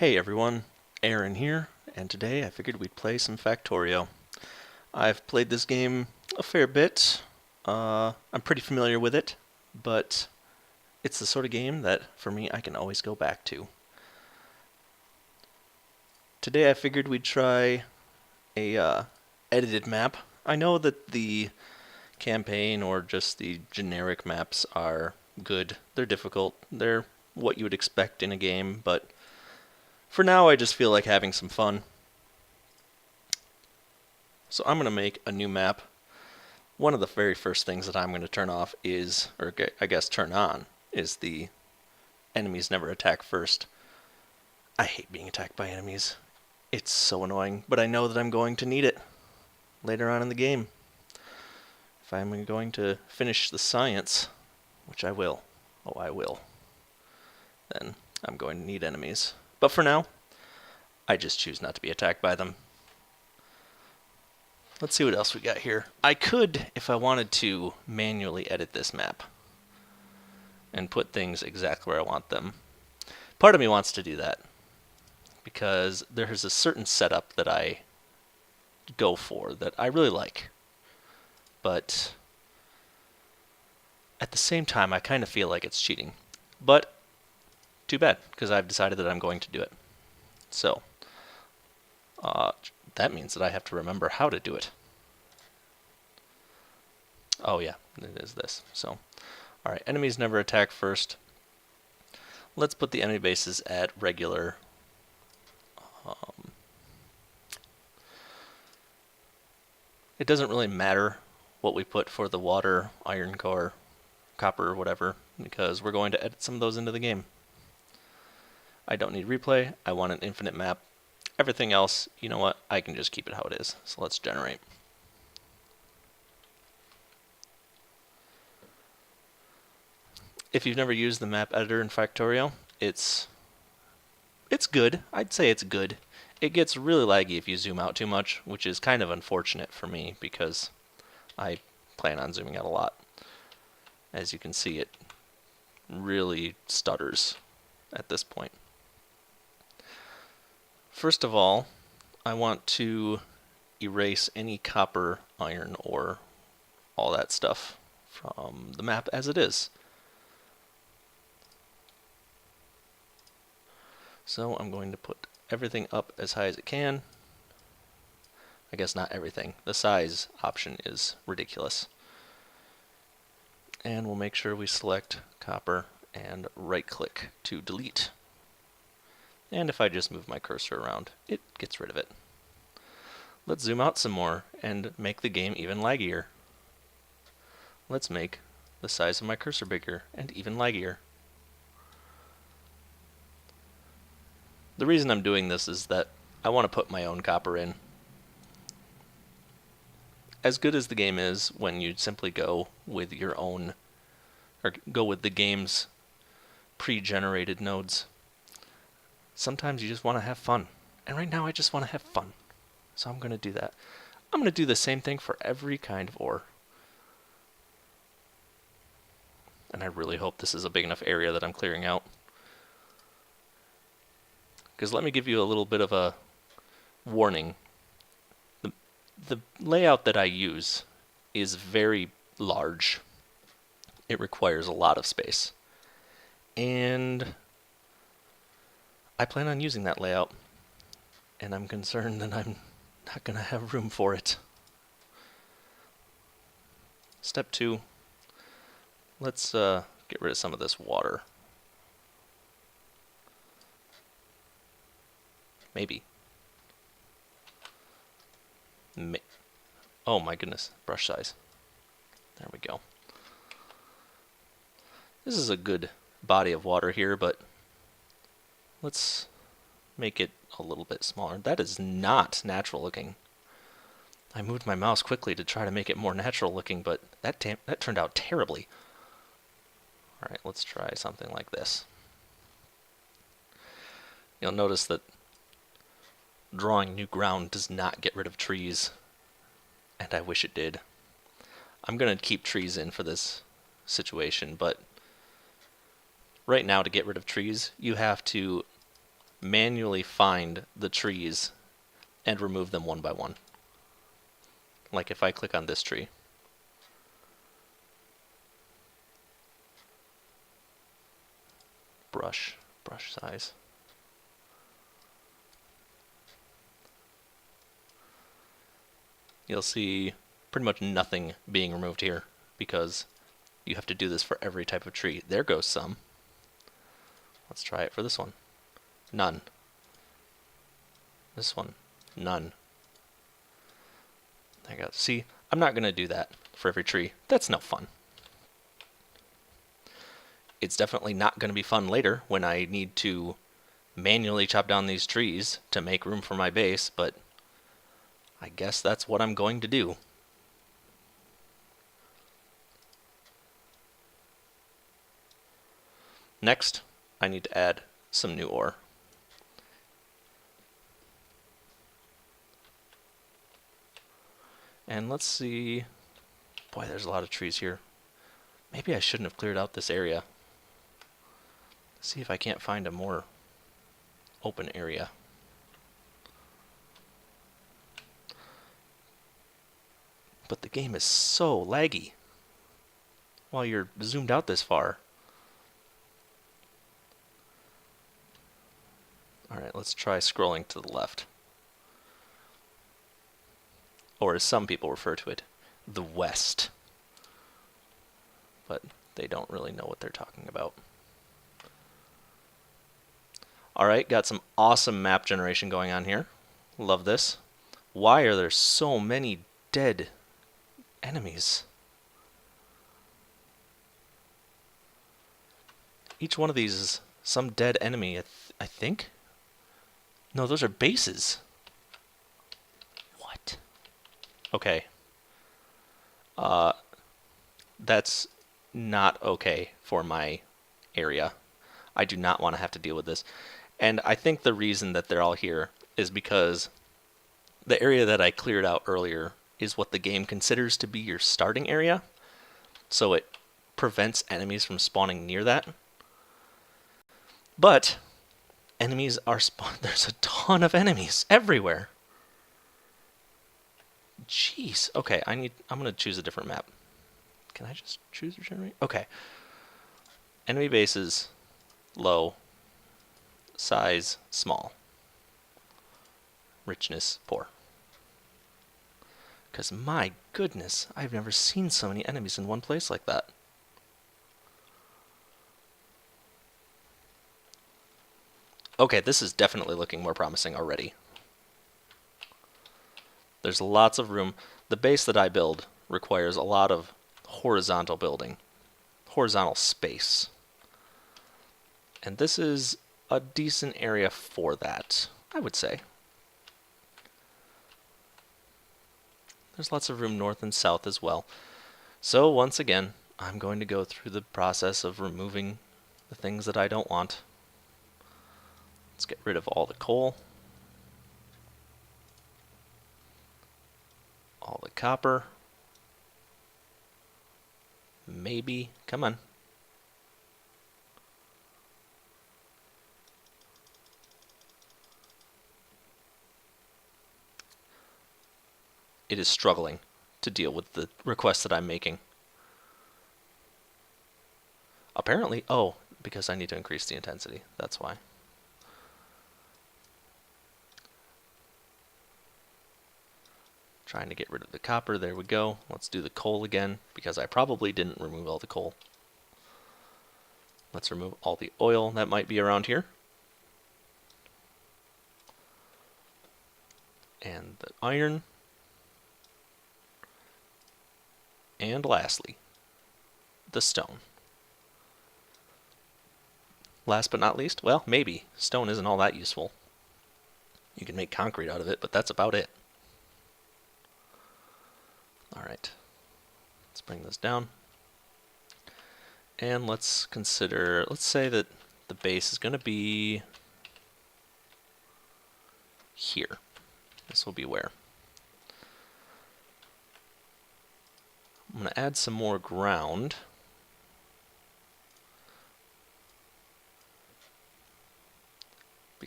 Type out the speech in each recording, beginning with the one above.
Hey everyone, Aaron here, and today I figured we'd play some Factorio. I've played this game a fair bit. I'm pretty familiar with it, but it's the sort of game that, for me, I can always go back to. Today I figured we'd try a edited map. I know that the campaign or just the generic maps are good. They're difficult. They're what you would expect in a game, but for now I just feel like having some fun. So I'm going to make a new map. One of the very first things that I'm going to turn off is, or I guess turn on, is the enemies never attack first. I hate being attacked by enemies. It's so annoying, but I know that I'm going to need it later on in the game. If I'm going to finish the science, which I will, then I'm going to need enemies. But for now, I just choose not to be attacked by them. Let's see what else we got here. I could, if I wanted to, manually edit this map and put things exactly where I want them. Part of me wants to do that because there's a certain setup that I go for that I really like. But at the same time, I kind of feel like it's cheating. But too bad, because I've decided that I'm going to do it. So that means that I have to remember how to do it. Oh yeah, it is this. So, alright, enemies never attack first. Let's put the enemy bases at regular. It doesn't really matter what we put for the water, iron core, copper, whatever, because we're going to edit some of those into the game. I don't need replay. I want an infinite map. Everything else, you know what? I can just keep it how it is. So let's generate. If you've never used the map editor in Factorio, it's good. I'd say it's good. It gets really laggy if you zoom out too much, which is kind of unfortunate for me because I plan on zooming out a lot. As you can see, it really stutters at this point. First of all, I want to erase any copper, iron, or all that stuff from the map as it is. So I'm going to put everything up as high as it can. I guess not everything. The size option is ridiculous. And we'll make sure we select copper and right click to delete. And if I just move my cursor around, it gets rid of it. Let's zoom out some more and make the game even laggier. Let's make the size of my cursor bigger and even laggier. The reason I'm doing this is that I want to put my own copper in. As good as the game is when you simply go with your own, or go with the game's pre-generated nodes, sometimes you just want to have fun. And right now I just want to have fun. So I'm going to do that. I'm going to do the same thing for every kind of ore. And I really hope this is a big enough area that I'm clearing out. Because let me give you a little bit of a warning. The layout that I use is very large. It requires a lot of space. And I plan on using that layout. And I'm concerned that I'm not going to have room for it. Step 2. Let's get rid of some of this water. Maybe. Oh my goodness, brush size. There we go. This is a good body of water here, but let's make it a little bit smaller. That is not natural looking. I moved my mouse quickly to try to make it more natural looking, but that turned out terribly. Alright, let's try something like this. You'll notice that drawing new ground does not get rid of trees, and I wish it did. I'm going to keep trees in for this situation, but right now to get rid of trees, you have to manually find the trees and remove them one by one. Like if I click on this tree, brush size. You'll see pretty much nothing being removed here because you have to do this for every type of tree. There goes some. Let's try it for this one. None. This one. None. There you go. See, I'm not going to do that for every tree. That's no fun. It's definitely not going to be fun later when I need to manually chop down these trees to make room for my base, but I guess that's what I'm going to do. Next, I need to add some new ore. And let's see. Boy, there's a lot of trees here. Maybe I shouldn't have cleared out this area. See if I can't find a more open area. But the game is so laggy while you're zoomed out this far. Alright, let's try scrolling to the left. Or as some people refer to it, the West. But they don't really know what they're talking about. Alright, got some awesome map generation going on here. Love this. Why are there so many dead enemies? Each one of these is some dead enemy, I think. No, those are bases. What? Okay. That's not okay for my area. I do not want to have to deal with this. And I think the reason that they're all here is because the area that I cleared out earlier is what the game considers to be your starting area. So it prevents enemies from spawning near that. But enemies are there's a ton of enemies everywhere. Jeez. Okay, I'm going to choose a different map. Can I just choose regenerate? Okay. Enemy bases, low. Size, small. Richness, poor. Because my goodness, I've never seen so many enemies in one place like that. Okay, this is definitely looking more promising already. There's lots of room. The base that I build requires a lot of horizontal building, horizontal space. And this is a decent area for that, I would say. There's lots of room north and south as well. So once again, I'm going to go through the process of removing the things that I don't want. Let's get rid of all the coal, all the copper, maybe, come on. It is struggling to deal with the requests that I'm making. Apparently, oh, because I need to increase the intensity, that's why. Trying to get rid of the copper, there we go. Let's do the coal again, because I probably didn't remove all the coal. Let's remove all the oil that might be around here. And the iron. And lastly, the stone. Last but not least, well, maybe. Stone isn't all that useful. You can make concrete out of it, but that's about it. Alright, let's bring this down. And let's consider, let's say that the base is going to be here. This will be where? I'm going to add some more ground.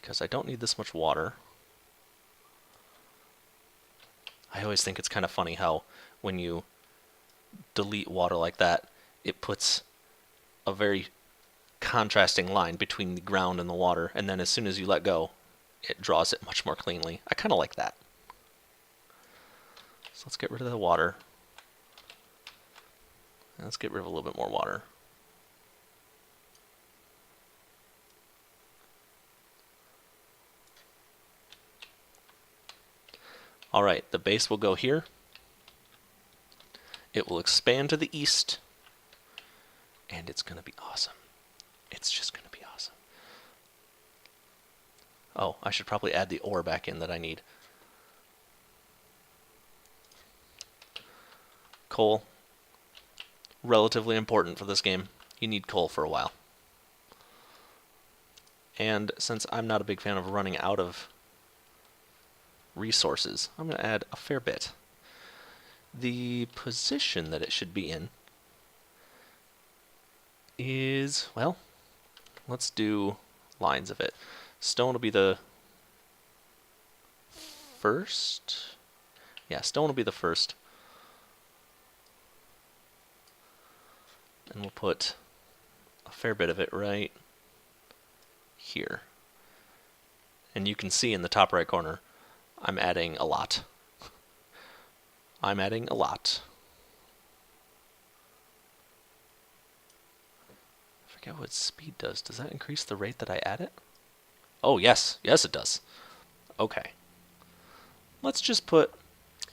because I don't need this much water. I always think it's kind of funny how when you delete water like that, it puts a very contrasting line between the ground and the water, and then as soon as you let go, it draws it much more cleanly. I kind of like that. So let's get rid of the water. And let's get rid of a little bit more water. Alright, the base will go here. It will expand to the east. And it's going to be awesome. It's just going to be awesome. Oh, I should probably add the ore back in that I need. Coal. Relatively important for this game. You need coal for a while. And since I'm not a big fan of running out of resources, I'm going to add a fair bit. The position that it should be in is, well, let's do lines of it. Stone will be the first. Yeah, stone will be the first. And we'll put a fair bit of it right here. And you can see in the top right corner, I'm adding a lot. I'm adding a lot. I forget what speed does. Does that increase the rate that I add it? Oh, yes. Yes, it does. Okay. Let's just put,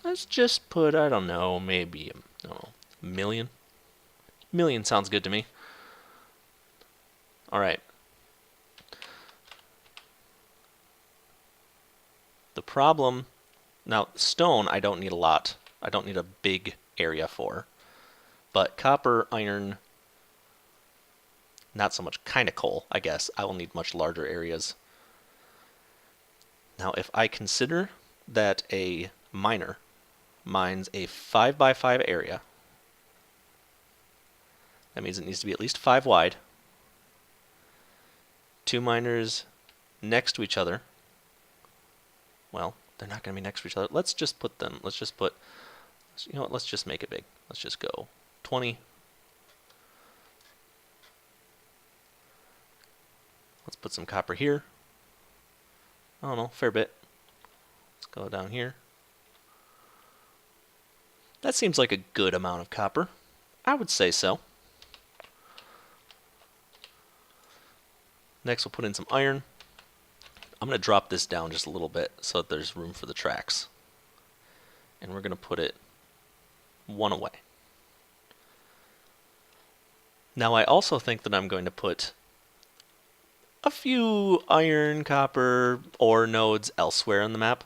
I don't know, maybe, I don't know, a million? Million sounds good to me. Alright. The problem, now stone I don't need a lot. I don't need a big area for. But copper, iron, not so much, kind of coal, I guess. I will need much larger areas. Now if I consider that a miner mines a 5x5 area, that means it needs to be at least 5 wide. 2 miners next to each other. Well, they're not going to be next to each other. Let's just put them, you know what, let's just make it big. Let's just go 20. Let's put some copper here. I don't know, fair bit. Let's go down here. That seems like a good amount of copper. I would say so. Next we'll put in some iron. I'm going to drop this down just a little bit so that there's room for the tracks. And we're going to put it one away. Now I also think that I'm going to put a few iron, copper, ore nodes elsewhere on the map,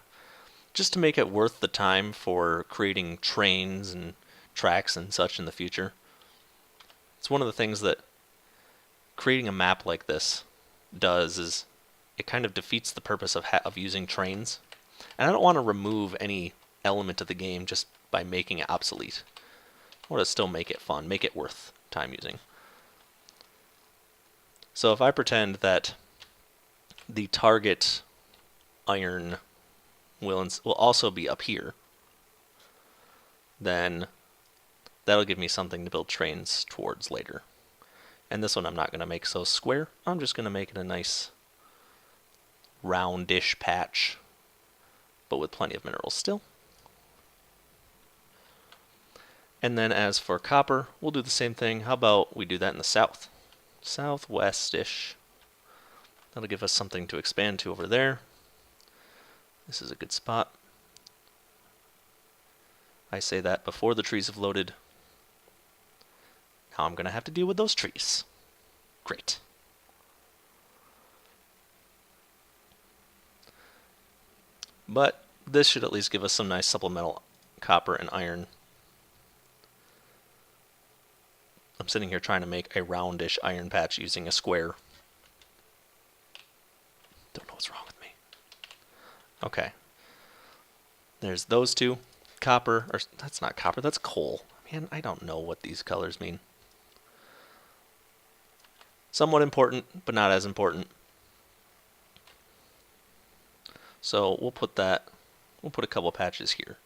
just to make it worth the time for creating trains and tracks and such in the future. It's one of the things that creating a map like this does is it kind of defeats the purpose of using trains. And I don't want to remove any element of the game just by making it obsolete. I want to still make it fun, make it worth time using. So if I pretend that the target iron will also be up here, then that'll give me something to build trains towards later. And this one I'm not going to make so square. I'm just going to make it a nice roundish patch, but with plenty of minerals still. And then as for copper, we'll do the same thing. How about we do that in the south? Southwest-ish. That'll give us something to expand to over there. This is a good spot. I say that before the trees have loaded. Now I'm going to have to deal with those trees. Great. But this should at least give us some nice supplemental copper and iron. I'm sitting here trying to make a roundish iron patch using a square. Don't know what's wrong with me. Okay. There's those two. Copper, or that's not copper, that's coal. Man, I don't know what these colors mean. Somewhat important, but not as important. So we'll put a couple patches here.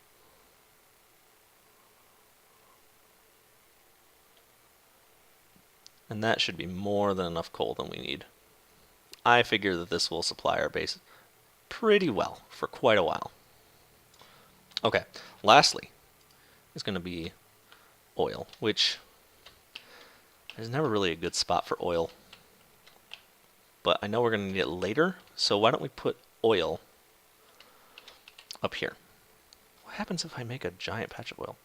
And that should be more than enough coal than we need. I figure that this will supply our base pretty well for quite a while. Okay, lastly is going to be oil, which there's never really a good spot for oil. But I know we're going to need it later, so why don't we put oil up here? What happens if I make a giant patch of oil?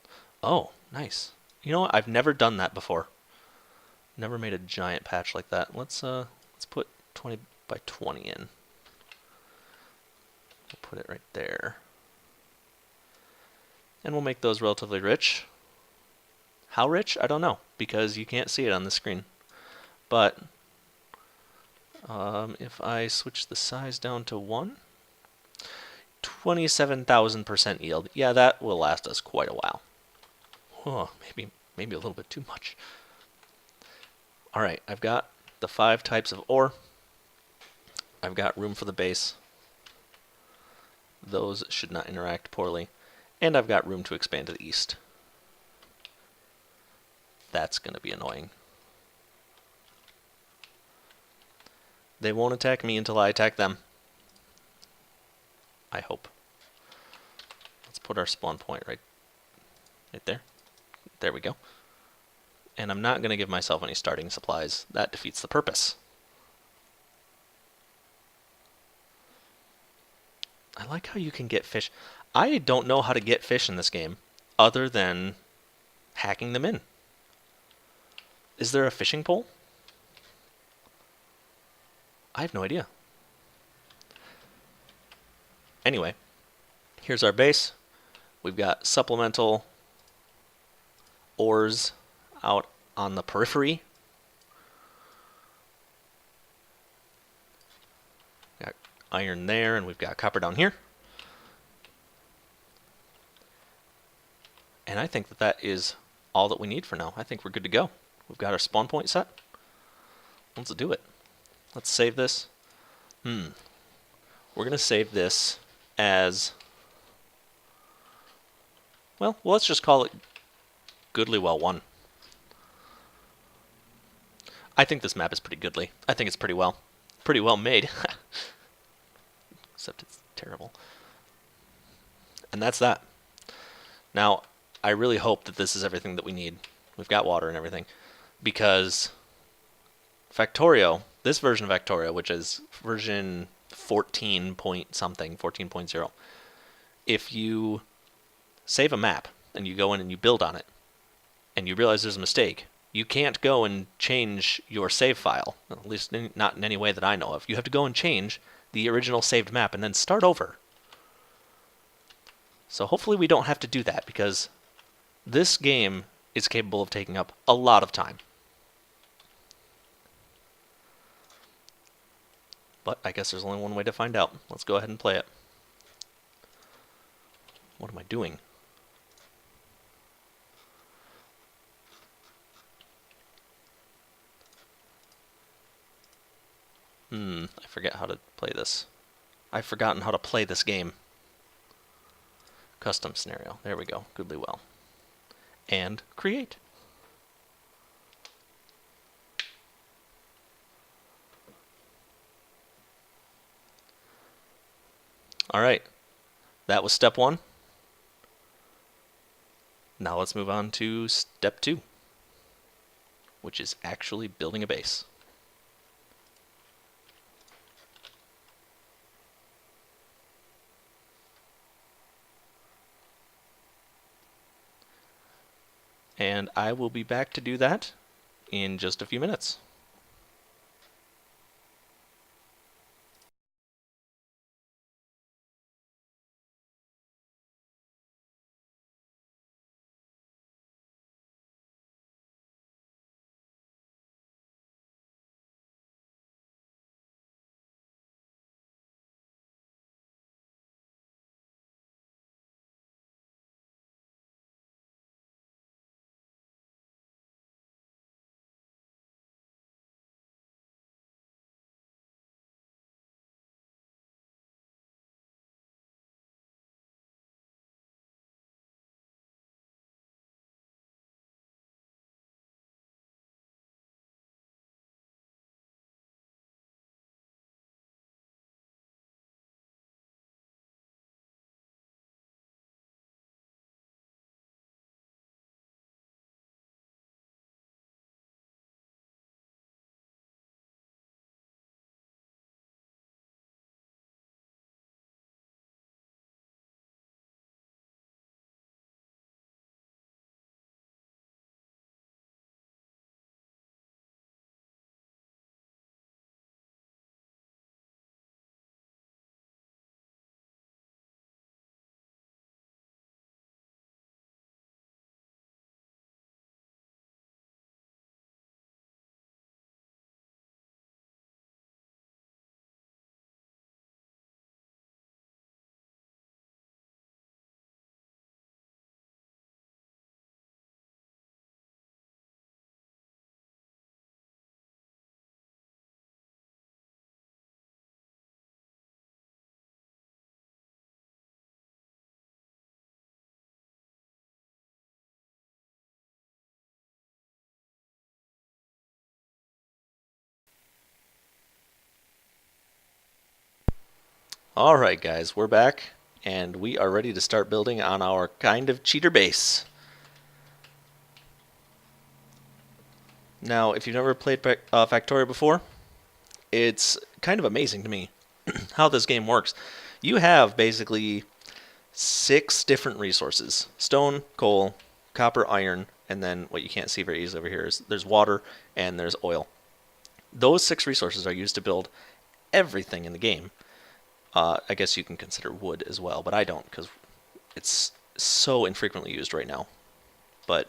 Oh, nice. You know what? I've never done that before. Never made a giant patch like that. Let's put 20 by 20 in. We'll put it right there. And we'll make those relatively rich. How rich? I don't know, because you can't see it on the screen. But if I switch the size down to 1, 27,000% yield. Yeah, that will last us quite a while. Oh, maybe a little bit too much. All right, I've got the 5 types of ore. I've got room for the base. Those should not interact poorly. And I've got room to expand to the east. That's going to be annoying. They won't attack me until I attack them. I hope. Let's put our spawn point right there. There we go. And I'm not going to give myself any starting supplies. That defeats the purpose. I like how you can get fish. I don't know how to get fish in this game other than hacking them in. Is there a fishing pole? I have no idea. Anyway, here's our base. We've got supplemental ores out on the periphery. Got iron there, and we've got copper down here. And I think that is all that we need for now. I think we're good to go. We've got our spawn point set. Let's do it. Let's save this. We're going to save this as... well, let's just call it Goodlywell 1. I think this map is pretty goodly. I think it's pretty well made. Except it's terrible. And that's that. Now, I really hope that this is everything that we need. We've got water and everything. Because Factorio, this version of Factorio, which is version 14 point something, 14.0, if you save a map and you go in and you build on it and you realize there's a mistake, you can't go and change your save file, at least not in any way that I know of. You have to go and change the original saved map and then start over. So hopefully we don't have to do that, because this game is capable of taking up a lot of time. But I guess there's only one way to find out. Let's go ahead and play it. What am I doing? I forget how to play this. I've forgotten how to play this game. Custom scenario. There we go. Goodlywell. And create. All right. That was step 1. Now let's move on to step 2, which is actually building a base. And I will be back to do that in just a few minutes. Alright guys, we're back, and we are ready to start building on our kind of cheater base. Now, if you've never played Factorio before, it's kind of amazing to me how this game works. You have basically 6 different resources: stone, coal, copper, iron, and then what you can't see very easily over here is there's water and there's oil. Those 6 resources are used to build everything in the game. I guess you can consider wood as well, but I don't because it's so infrequently used right now. But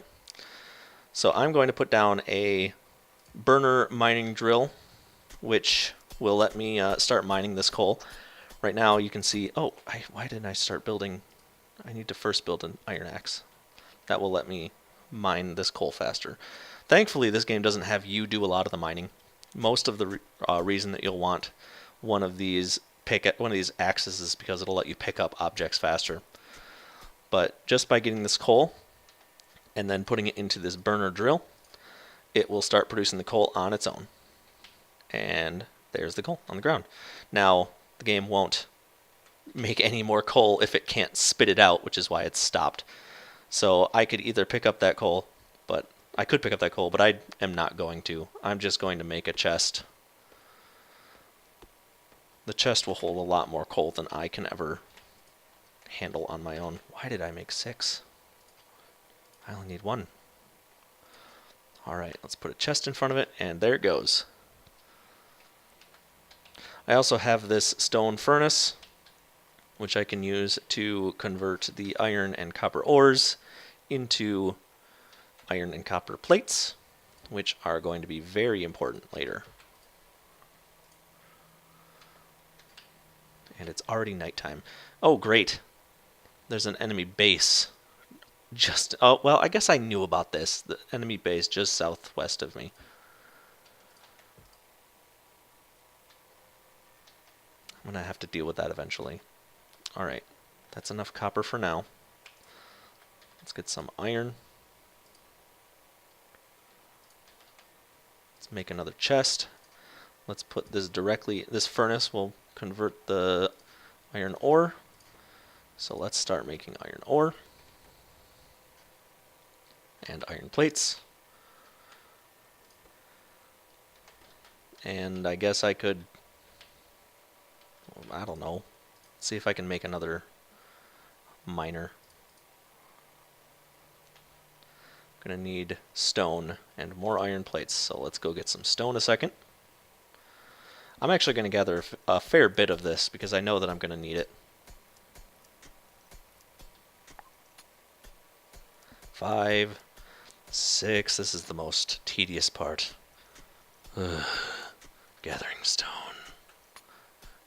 so I'm going to put down a burner mining drill, which will let me start mining this coal. Right now you can see, oh, why didn't I start building? I need to first build an iron axe. That will let me mine this coal faster. Thankfully, this game doesn't have you do a lot of the mining. Most of the reason that you'll want one of these axes is because it'll let you pick up objects faster. But just by getting this coal and then putting it into this burner drill, it will start producing the coal on its own. And there's the coal on the ground. Now, the game won't make any more coal if it can't spit it out, which is why it's stopped. So I could either pick up that coal, but I am not going to. I'm just going to make a chest. The chest will hold a lot more coal than I can ever handle on my own. Why did I make 6? I only need 1. Alright, let's put a chest in front of it, and there it goes. I also have this stone furnace, which I can use to convert the iron and copper ores into iron and copper plates, which are going to be very important later. And it's already nighttime. Oh, great. There's an enemy base. Oh, well, I guess I knew about this. The enemy base just southwest of me. I'm going to have to deal with that eventually. Alright, that's enough copper for now. Let's get some iron. Let's make another chest. Let's put this this furnace will convert the iron ore. So let's start making iron ore and iron plates. And I guess I could, I don't know, see if I can make another miner. I'm gonna need stone and more iron plates, so let's go get some stone a second. I'm actually going to gather a fair bit of this because I know that I'm going to need it. 5, 6, this is the most tedious part. Ugh. Gathering stone.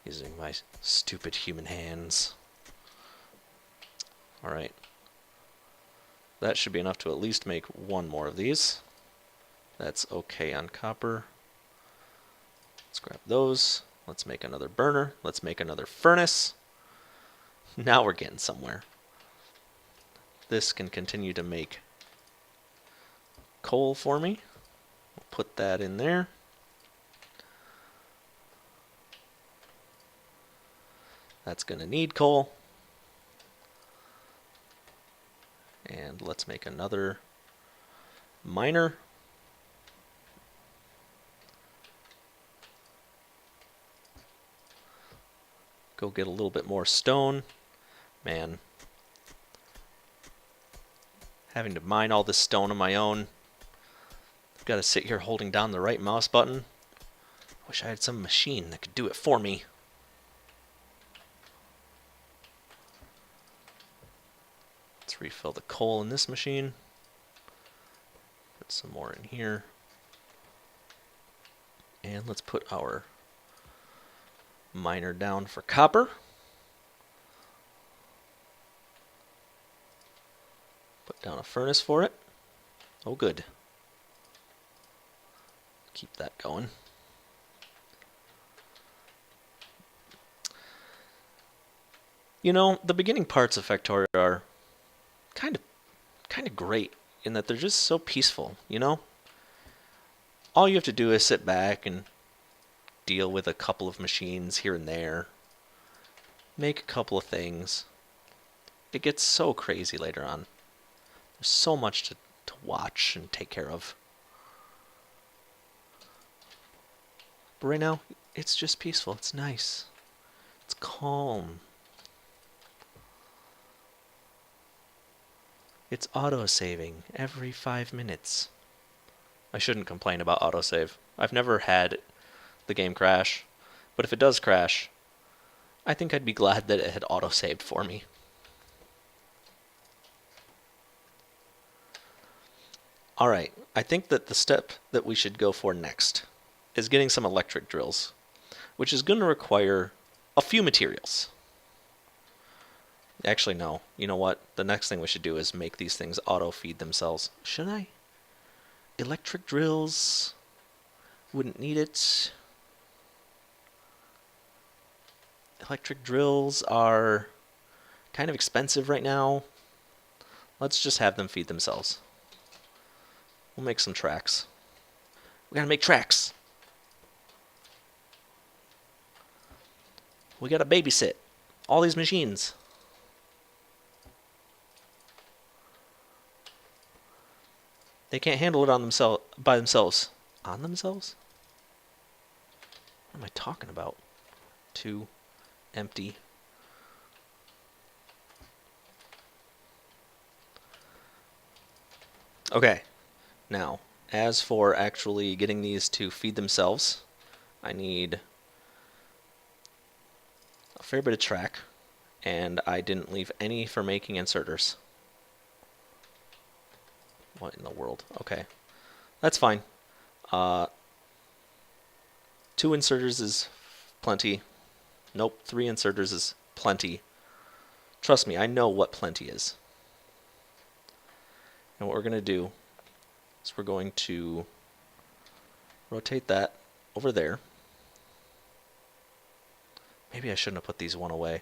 Using my stupid human hands. Alright. That should be enough to at least make 1 more of these. That's okay on copper. Let's grab those. Let's make another burner. Let's make another furnace. Now we're getting somewhere. This can continue to make coal for me. We'll put that in there. That's going to need coal. And let's make another miner. Go get a little bit more stone. Man. Having to mine all this stone on my own. I've got to sit here holding down the right mouse button. Wish I had some machine that could do it for me. Let's refill the coal in this machine. Put some more in here. And let's put our miner down for copper. Put down a furnace for it. Oh, good. Keep that going. You know, the beginning parts of Factorio are kind of great in that they're just so peaceful, you know? All you have to do is sit back and deal with a couple of machines here and there. make a couple of things. It gets so crazy later on. There's so much to watch and take care of. But right now, it's just peaceful. It's nice. It's calm. It's auto-saving every 5 minutes. I shouldn't complain about autosave. I've never had the game crash, but if it does crash, I think I'd be glad that it had auto-saved for me. Alright, I think that the step that we should go for next is getting some electric drills, which is going to require a few materials. Actually, no. You know what? The next thing we should do is make these things auto-feed themselves. Should I? Electric drills. Wouldn't need it. Electric drills are kind of expensive right now. Let's just have them feed themselves. We'll make some tracks. We gotta make tracks. We gotta babysit all these machines. They can't handle it by themselves. On themselves? What am I talking about? 2 empty. Okay. Now, as for actually getting these to feed themselves, I need a fair bit of track, and I didn't leave any for making inserters. What in the world? Okay. That's fine. 2 inserters is plenty. Nope, 3 inserters is plenty. Trust me, I know what plenty is. And what we're going to do is we're going to rotate that over there. Maybe I shouldn't have put these one away.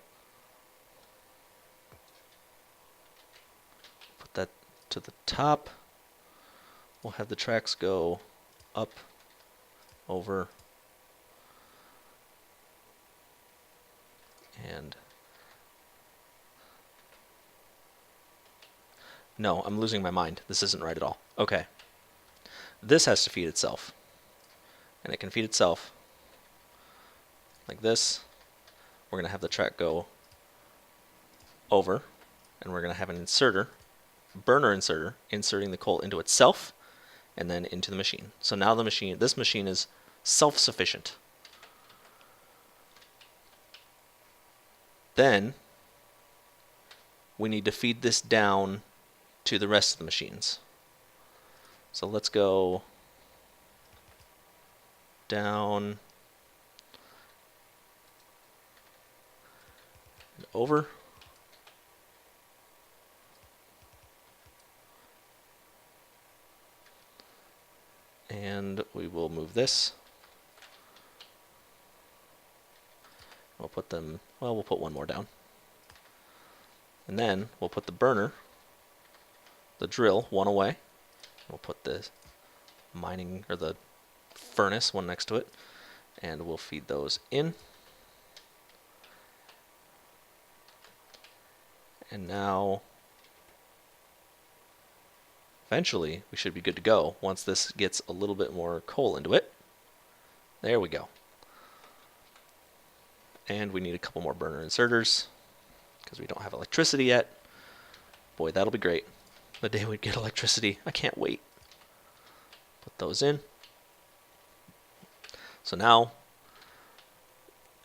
Put that to the top. We'll have the tracks go up, over, and no, I'm losing my mind. This isn't right at all. Okay. This has to feed itself. And it can feed itself like this. We're going to have the track go over, and we're going to have an inserter, burner inserter, inserting the coal into itself and then into the machine. So now this machine is self-sufficient. Then we need to feed this down to the rest of the machines. So let's go down and over. And we will move this. We'll put them, well, we'll put one more down. And then we'll put the burner, the drill, one away. We'll put the mining, or the furnace, one next to it. And we'll feed those in. And now, eventually, we should be good to go once this gets a little bit more coal into it. There we go. And we need a couple more burner inserters because we don't have electricity yet. Boy, that'll be great. The day we get electricity. I can't wait. Put those in. So now,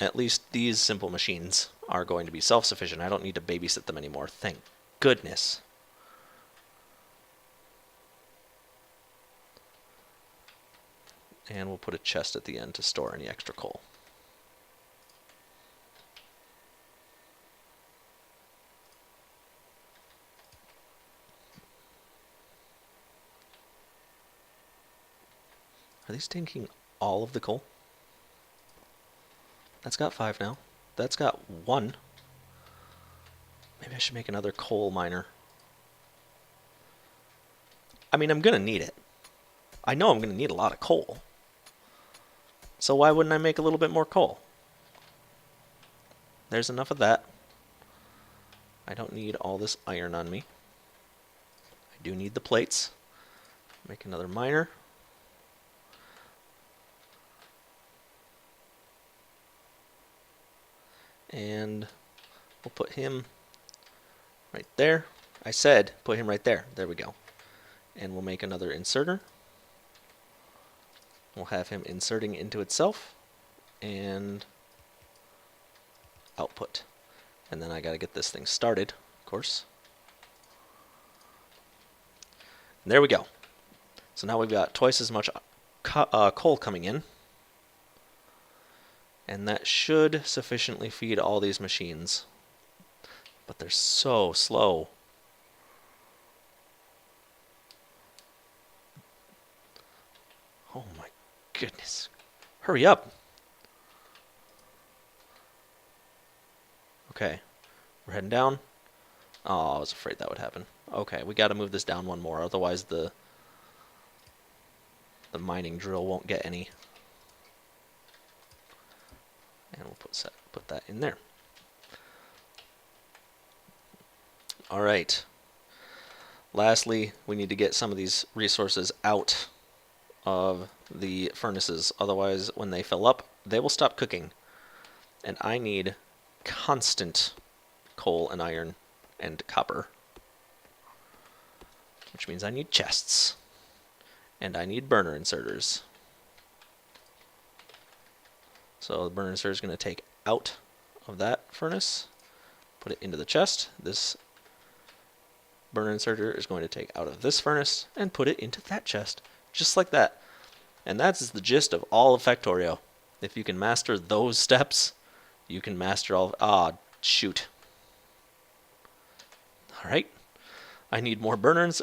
at least these simple machines are going to be self-sufficient. I don't need to babysit them anymore. Thank goodness. And we'll put a chest at the end to store any extra coal. Are these taking all of the coal? That's got 5 now. That's got 1. Maybe I should make another coal miner. I mean, I'm going to need it. I know I'm going to need a lot of coal. So why wouldn't I make a little bit more coal? there's enough of that. I don't need all this iron on me. I do need the plates. Make another miner. And we'll put him right there. I said put him right there. There we go. And we'll make another inserter. We'll have him inserting into itself. And output. And then I gotta get this thing started, of course. And there we go. So now we've got twice as much coal coming in. And that should sufficiently feed all these machines. But they're so slow. Oh my goodness. Hurry up. Okay. We're heading down. Oh, I was afraid that would happen. Okay, we got to move this down one more, otherwise the mining drill won't get any. And we'll put that in there. All right. Lastly, we need to get some of these resources out of the furnaces. Otherwise, when they fill up, they will stop cooking. And I need constant coal and iron and copper. Which means I need chests. And I need burner inserters. So the burner inserter is going to take out of that furnace, put it into the chest. This burner inserter is going to take out of this furnace and put it into that chest. Just like that. And that's the gist of all of Factorio. If you can master those steps, you can master all of... Ah, shoot. Alright. I need more burners.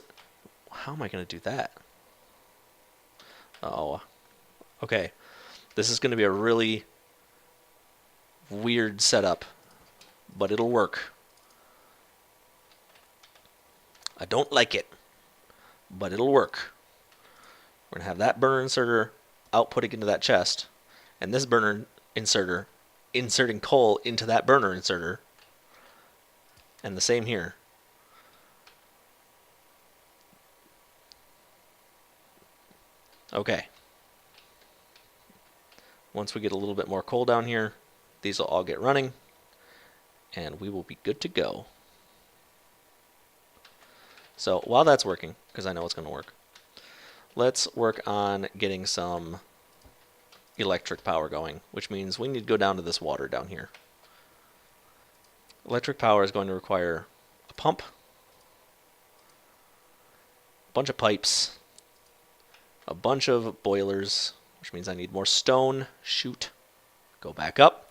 How am I going to do that? Oh. Okay. This is going to be a really weird setup, but it'll work. I don't like it, but it'll work. We're going to have that burner inserter outputting into that chest, and this burner inserter inserting coal into that burner inserter, and the same here. Okay. Once we get a little bit more coal down here, these will all get running, and we will be good to go. So while that's working, because I know it's going to work, let's work on getting some electric power going, which means we need to go down to this water down here. Electric power is going to require a pump, a bunch of pipes, a bunch of boilers, which means I need more stone. Shoot. Go back up.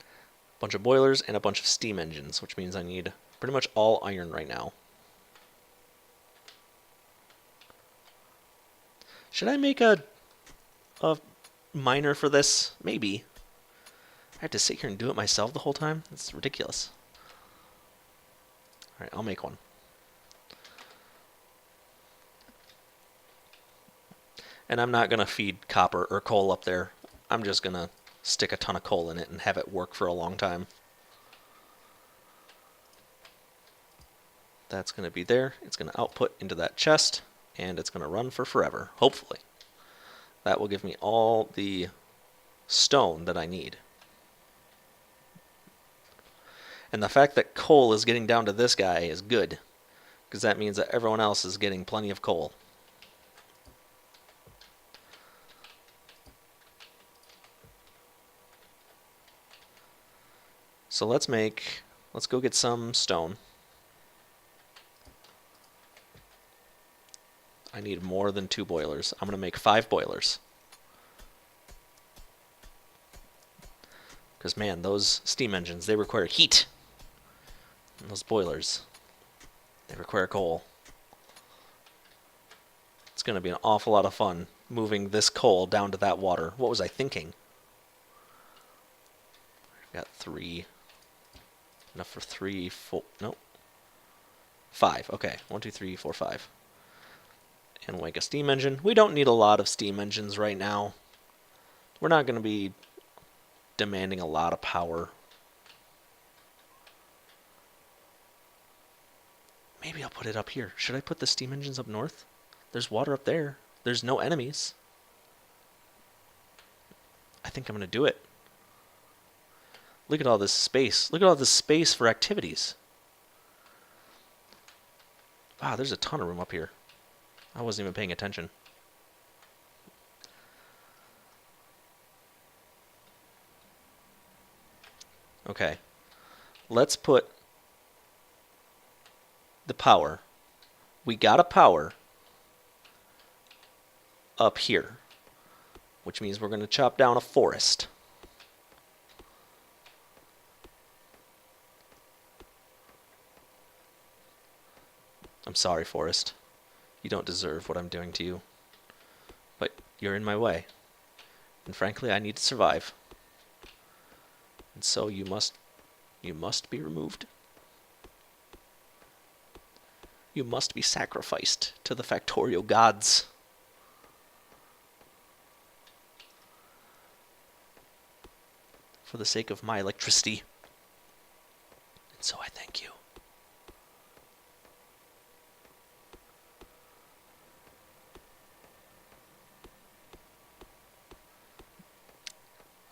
A bunch of boilers and a bunch of steam engines, which means I need pretty much all iron right now. Should I make a miner for this? Maybe. I have to sit here and do it myself the whole time? That's ridiculous. Alright, I'll make one. And I'm not going to feed copper or coal up there. I'm just going to stick a ton of coal in it and have it work for a long time. That's going to be there. It's going to output into that chest, and it's going to run for forever, hopefully. That will give me all the stone that I need. And the fact that coal is getting down to this guy is good, because that means that everyone else is getting plenty of coal. So let's go get some stone. I need more than 2 boilers. I'm going to make 5 boilers. Because, man, those steam engines, they require heat. And those boilers, they require coal. It's going to be an awful lot of fun moving this coal down to that water. What was I thinking? I've got 3. Enough for 3, 4, no. 5, okay. 1, 2, 3, 4, 5. And we'll make a steam engine. We don't need a lot of steam engines right now. We're not going to be demanding a lot of power. Maybe I'll put it up here. Should I put the steam engines up north? There's water up there. There's no enemies. I think I'm going to do it. Look at all this space. Look at all this space for activities. Wow, there's a ton of room up here. I wasn't even paying attention. Okay. Let's put the power. We got a power up here, which means we're going to chop down a forest. I'm sorry, forest. You don't deserve what I'm doing to you. But you're in my way. And frankly, I need to survive. And so you must be removed. You must be sacrificed to the Factorio gods. For the sake of my electricity. And so I thank you.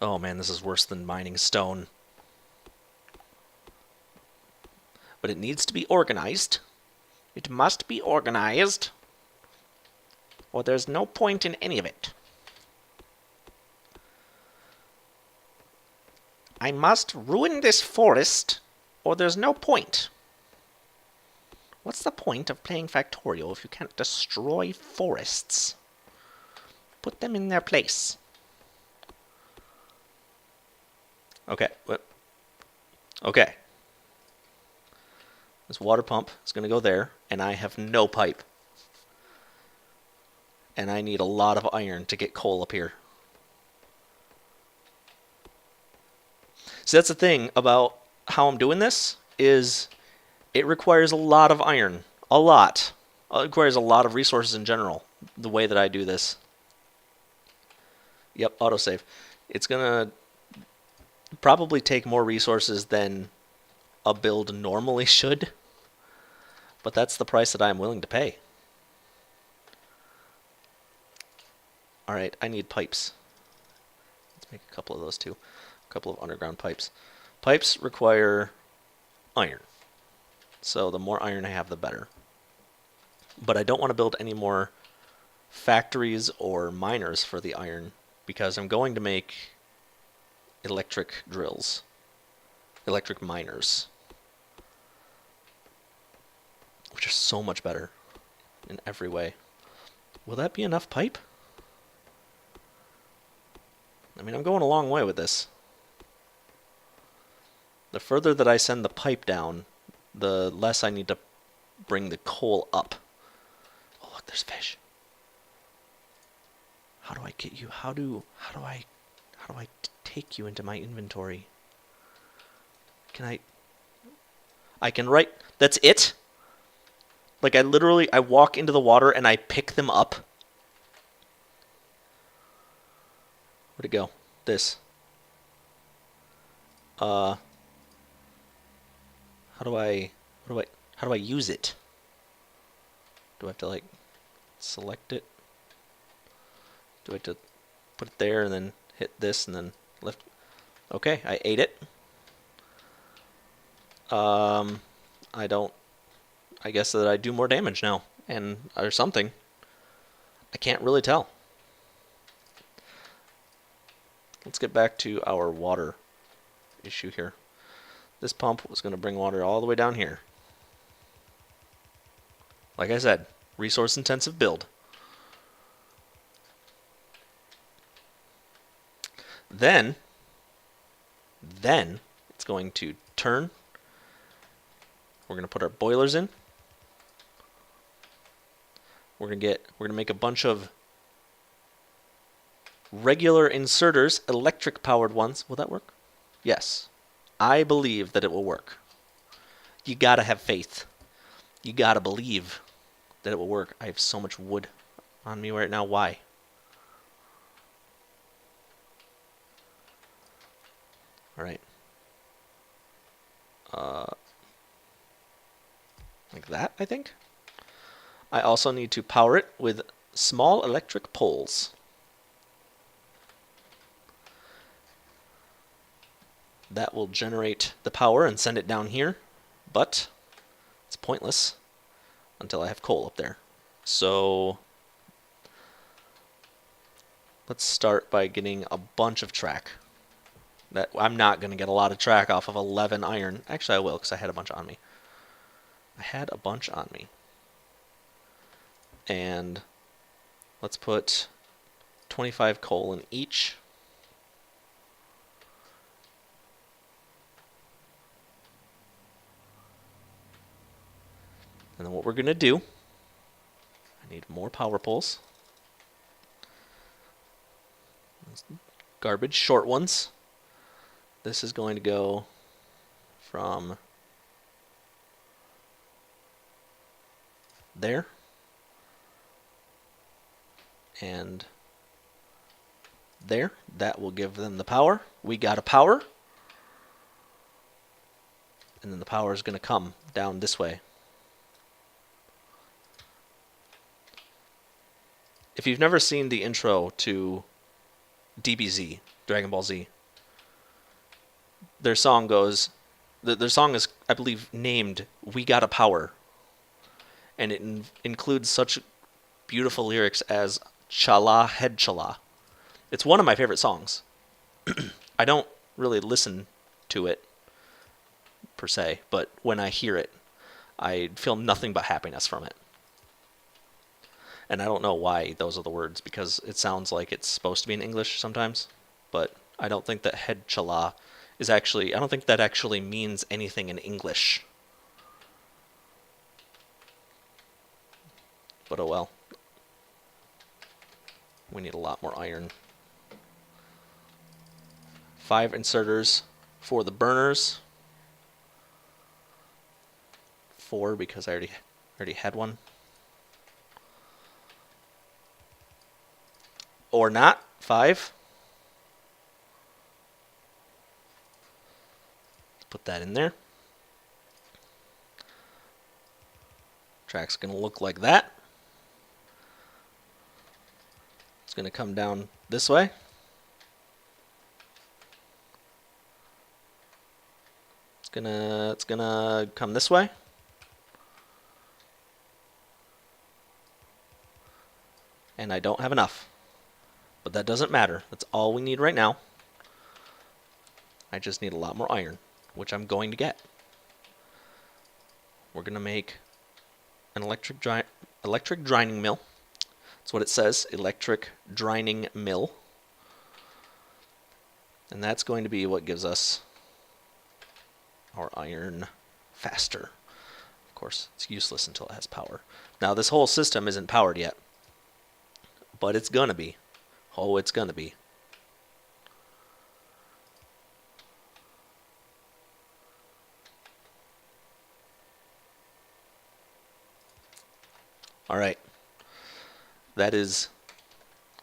Oh man, this is worse than mining stone. But it needs to be organized. It must be organized, or there's no point in any of it. I must ruin this forest, or there's no point. What's the point of playing Factorio if you can't destroy forests? Put them in their place. Okay. Okay. This water pump is going to go there, and I have no pipe. And I need a lot of iron to get coal up here. So that's the thing about how I'm doing this, is it requires a lot of iron. A lot. It requires a lot of resources in general, the way that I do this. Yep, autosave. It's going to probably take more resources than a build normally should. But that's the price that I'm willing to pay. Alright, I need pipes. Let's make a couple of those too. A couple of underground pipes. Pipes require iron. So the more iron I have, the better. But I don't want to build any more factories or miners for the iron, because I'm going to make electric drills. Electric miners. Which are so much better in every way. Will that be enough pipe? I mean, I'm going a long way with this. The further that I send the pipe down, the less I need to bring the coal up. Oh, look, there's fish. How do I get you? How do I take you into my inventory? I can write. That's it? Like, I walk into the water and I pick them up. Where'd it go? This. How do I use it? Do I have to, like, select it? Do I have to put it there and then hit this and then lift? Okay, I ate it. I guess that I do more damage now, or something. I can't really tell. Let's get back to our water issue here. This pump was going to bring water all the way down here. Like I said, resource-intensive build. Then it's going to turn. We're going to put our boilers in. We're going to make a bunch of regular inserters, electric powered ones. Will that work? Yes. I believe that it will work. You gotta have faith. You gotta believe that it will work. I have so much wood on me right now. Why? All right. Like that, I think. I also need to power it with small electric poles. That will generate the power and send it down here, but it's pointless until I have coal up there. So let's start by getting a bunch of track. That I'm not going to get a lot of track off of 11 iron. Actually, I will, because I had a bunch on me. And let's put 25 coal in each. And then what we're going to do, I need more power poles. Garbage, short ones. This is going to go from there and there. That will give them the power. We got a power. And then the power is going to come down this way. If you've never seen the intro to DBZ, Dragon Ball Z, their song goes, their song is, I believe, named "We Got a Power," and it includes such beautiful lyrics as "Chala Head Chala." It's one of my favorite songs. I don't really listen to it per se, but when I hear it, I feel nothing but happiness from it. And I don't know why those are the words, because it sounds like it's supposed to be in English sometimes, but I don't think that head chala is actually, I don't think that actually means anything in English. But oh well. We need a lot more iron. 5 inserters for the burners. 4 because I already had one. Or not. 5. Put that in there. Track's going to look like that. It's going to come down this way. It's gonna come this way. And I don't have enough. But that doesn't matter. That's all we need right now. I just need a lot more iron, which I'm going to get. We're going to make an electric drying mill. That's what it says, electric drying mill. And that's going to be what gives us our iron faster. Of course, it's useless until it has power. Now, this whole system isn't powered yet, but it's going to be. Oh, it's going to be. All right. That is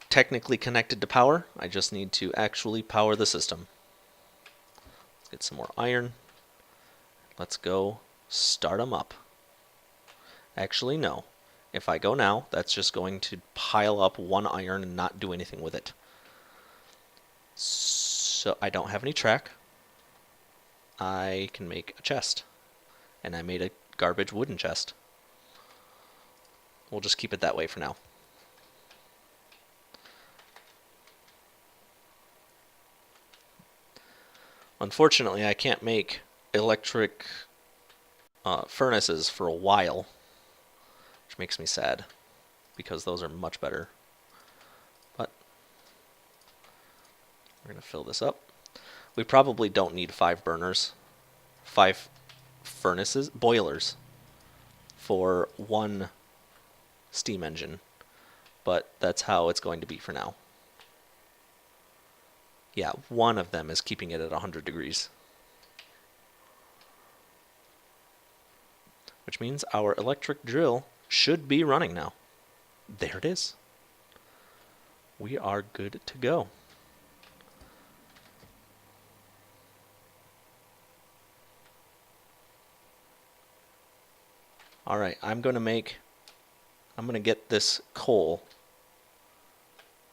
technically connected to power. I just need to actually power the system. Let's get some more iron. Let's go start them up. Actually, no. If I go now, that's just going to pile up 1 iron and not do anything with it. So I don't have any track. I can make a chest. And I made a garbage wooden chest. We'll just keep it that way for now. Unfortunately, I can't make electric furnaces for a while, which makes me sad, because those are much better. But we're going to fill this up. We probably don't need 5 burners, 5 boilers for 1 steam engine, but that's how it's going to be for now. Yeah, 1 of them is keeping it at 100 degrees. Which means our electric drill should be running now. There it is. We are good to go. Alright, I'm going to get this coal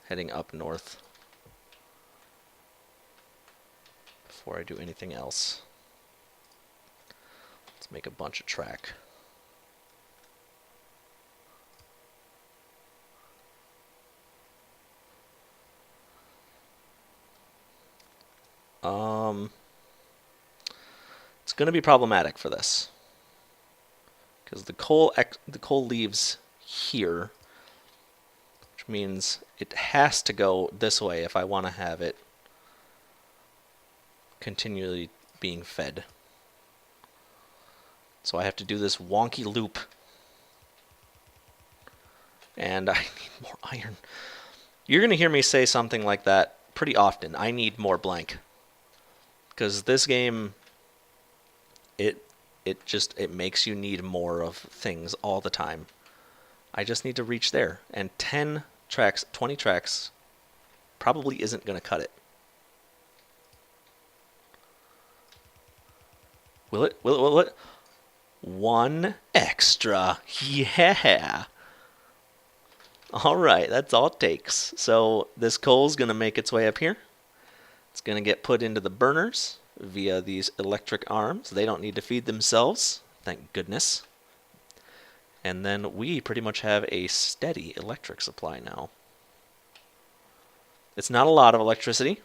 heading up north before I do anything else. Let's make a bunch of track. It's going to be problematic for this because the coal leaves here, which means it has to go this way if I want to have it continually being fed. So I have to do this wonky loop. And I need more iron. You're going to hear me say something like that pretty often. I need more blank. Because this game, it makes you need more of things all the time. I just need to reach there. And 10 tracks, 20 tracks probably isn't going to cut it. Will it? Will it? Will it? One extra. Yeah. Alright, that's all it takes. So this coal's going to make its way up here. It's going to get put into the burners via these electric arms. They don't need to feed themselves, thank goodness. And then we pretty much have a steady electric supply now. It's not a lot of electricity.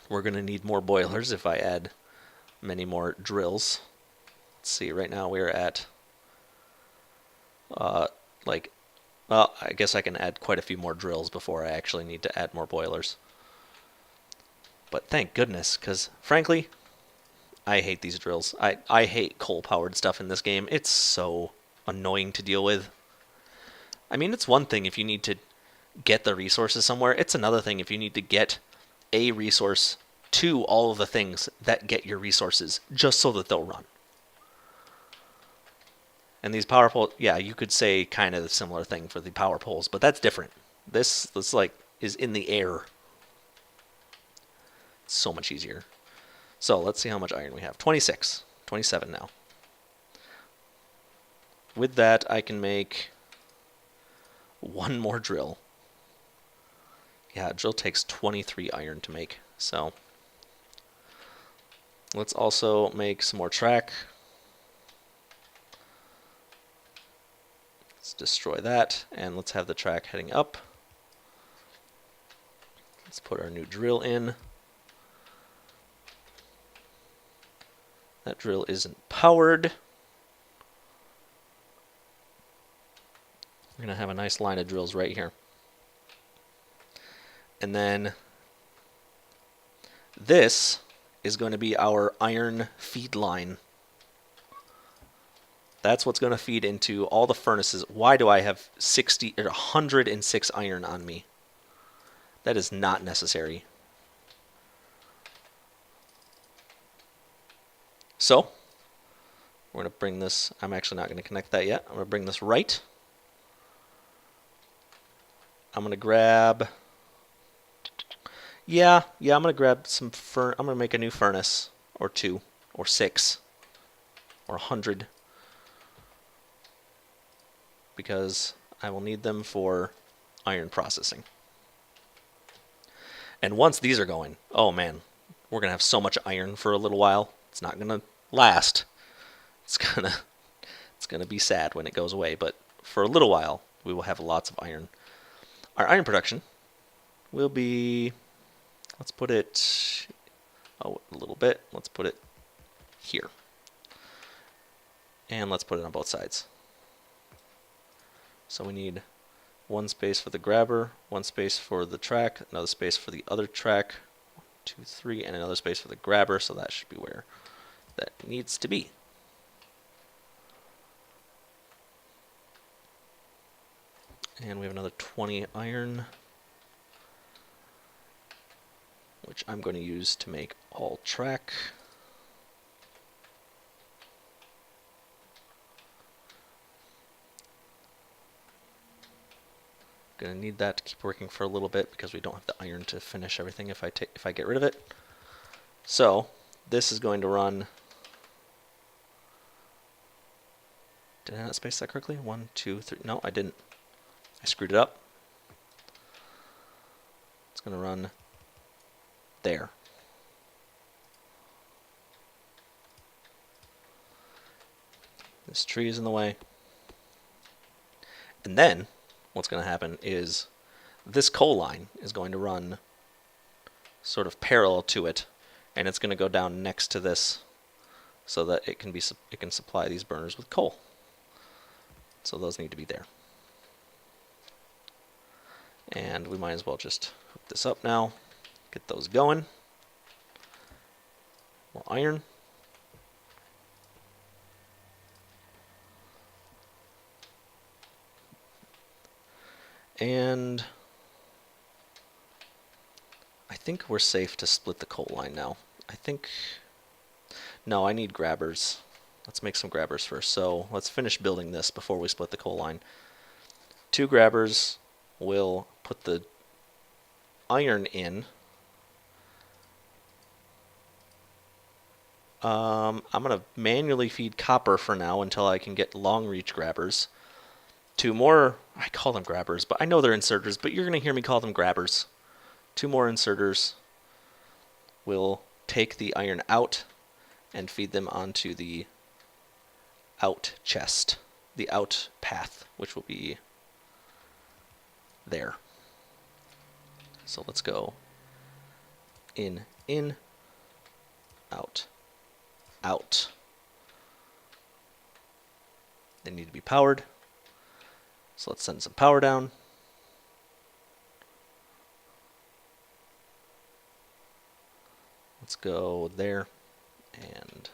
We're going to need more boilers if I add many more drills. Let's see, right now we're at well, I guess I can add quite a few more drills before I actually need to add more boilers. But thank goodness, because frankly, I hate these drills. I hate coal-powered stuff in this game. It's so annoying to deal with. I mean, it's one thing if you need to get the resources somewhere. It's another thing if you need to get a resource to all of the things that get your resources, just so that they'll run. And these power poles, yeah, you could say kind of a similar thing for the power poles, but that's different. This like is in the air. It's so much easier. So let's see how much iron we have. 26, 27 now. With that, I can make one more drill. Yeah, a drill takes 23 iron to make. So let's also make some more track. Let's destroy that, and let's have the track heading up. Let's put our new drill in. That drill isn't powered. We're going to have a nice line of drills right here. And then this is going to be our iron feed line. That's what's going to feed into all the furnaces. Why do I have 106 iron on me? That is not necessary. So, we're going to bring this. I'm actually not going to connect that yet. I'm going to bring this right. I'm going to grab. Yeah, I'm going to grab some I'm going to make a new furnace, or 2, or 6, or 100. Because I will need them for iron processing. And once these are going, oh man, we're going to have so much iron for a little while. It's not going to last. It's going to be sad when it goes away, but for a little while, we will have lots of iron. Our iron production will be, let's put it, a little bit. Let's put it here. And let's put it on both sides. So we need one space for the grabber, one space for the track, another space for the other track, 1, 2, 3, and another space for the grabber, so that should be where that needs to be. And we have another 20 iron, which I'm going to use to make all track. Gonna need that to keep working for a little bit because we don't have the iron to finish everything if I get rid of it. So this is going to run Did I not space that correctly? 1, 2, 3. No, I didn't. I screwed it up. It's going to run there. This tree is in the way. And then what's going to happen is this coal line is going to run sort of parallel to it, and it's going to go down next to this so that it can supply these burners with coal. So those need to be there. And we might as well just hook this up now, get those going. More iron. And I think we're safe to split the coal line now. No, I need grabbers. Let's make some grabbers first. So let's finish building this before we split the coal line. 2 grabbers will put the iron in. I'm going to manually feed copper for now until I can get long reach grabbers. 2 more, I call them grabbers, but I know they're inserters, but you're going to hear me call them grabbers. 2 more inserters will take the iron out and feed them onto the out chest, the out path, which will be there. So let's go in, out, out. They need to be powered. So let's send some power down. Let's go there, and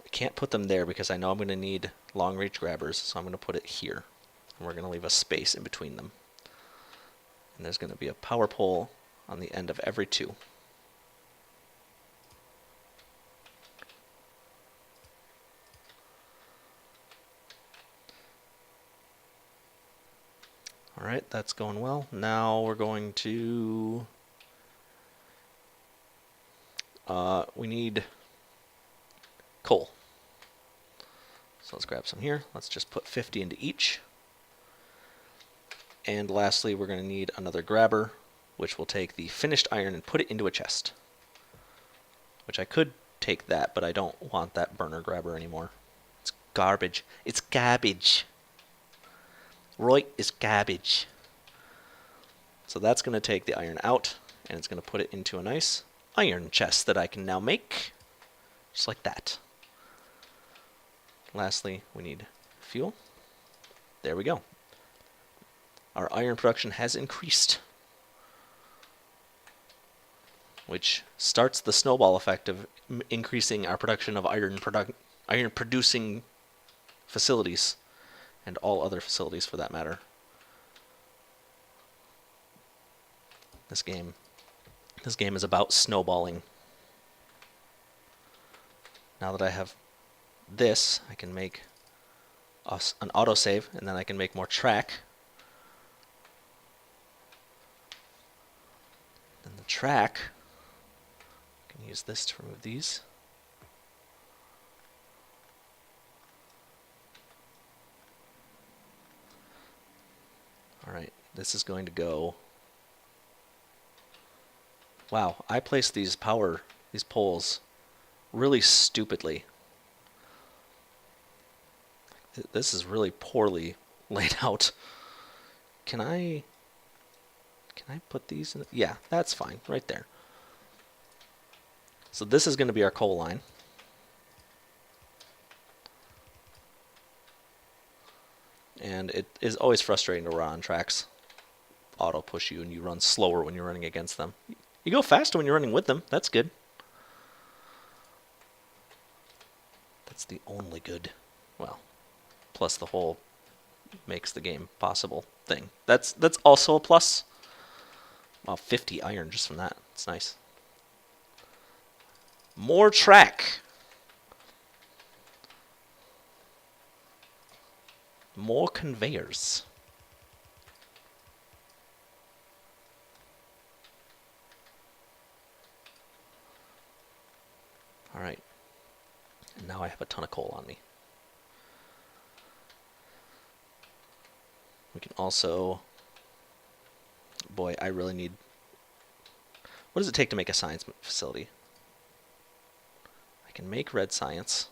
I can't put them there because I know I'm going to need long reach grabbers, so I'm going to put it here. And we're going to leave a space in between them. And there's going to be a power pole on the end of every 2. Alright, that's going well. Now we're going to... we need coal. So let's grab some here. Let's just put 50 into each. And lastly, we're going to need another grabber, which will take the finished iron and put it into a chest. Which I could take that, but I don't want that burner grabber anymore. It's garbage. It's garbage. Roy is garbage. So that's going to take the iron out, and it's going to put it into a nice iron chest that I can now make. Just like that. Lastly, we need fuel. There we go. Our iron production has increased, which starts the snowball effect of increasing our production of iron producing facilities, and all other facilities for that matter. This game is about snowballing. Now that I have this, I can make an autosave, and then I can make more track. Then the track, I can use this to remove these. Alright, this is going to go... Wow, I placed these poles really stupidly. This is really poorly laid out. Can I put these in? Yeah, that's fine, right there. So this is going to be our coal line. And it is always frustrating to run on tracks. Auto push you, and you run slower when you're running against them. You go faster when you're running with them. That's good. That's the only good. Well, plus the whole makes the game possible thing. That's also a plus. Wow, 50 iron just from that. It's nice. More track. More conveyors. All right, now I have a ton of coal on me. We can also... Boy, I really need... What does it take to make a science facility? I can make red science.